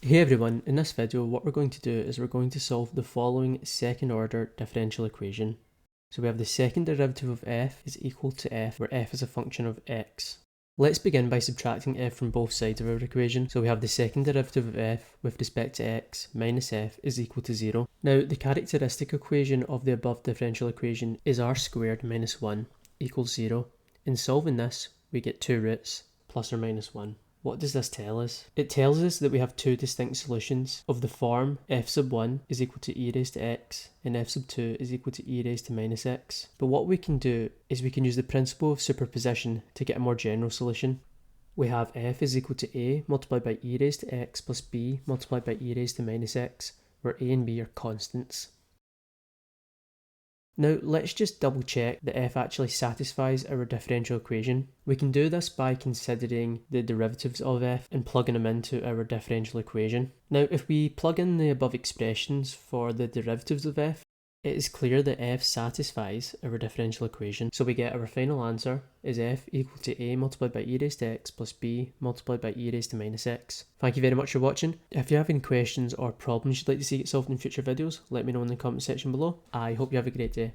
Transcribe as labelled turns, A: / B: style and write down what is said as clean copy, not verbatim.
A: Hey everyone, in this video what we're going to do is we're going to solve the following second order differential equation. So we have the second derivative of f is equal to f, where f is a function of x. Let's begin by subtracting f from both sides of our equation. So we have the second derivative of f with respect to x minus f is equal to 0. Now the characteristic equation of the above differential equation is r squared minus 1 equals 0. In solving this, we get two roots, plus or minus 1. What does this tell us? It tells us that we have two distinct solutions of the form f sub 1 is equal to e raised to x and f sub 2 is equal to e raised to minus x. But what we can do is we can use the principle of superposition to get a more general solution. We have f is equal to a multiplied by e raised to x plus b multiplied by e raised to minus x, where a and b are constants. Now let's just double check that f actually satisfies our differential equation. We can do this by considering the derivatives of f and plugging them into our differential equation. Now if we plug in the above expressions for the derivatives of f, it is clear that f satisfies our differential equation. So we get our final answer is f equal to a multiplied by e raised to x plus b multiplied by e raised to minus x. Thank you very much for watching. If you have any questions or problems you'd like to see get solved in future videos, let me know in the comment section below. I hope you have a great day.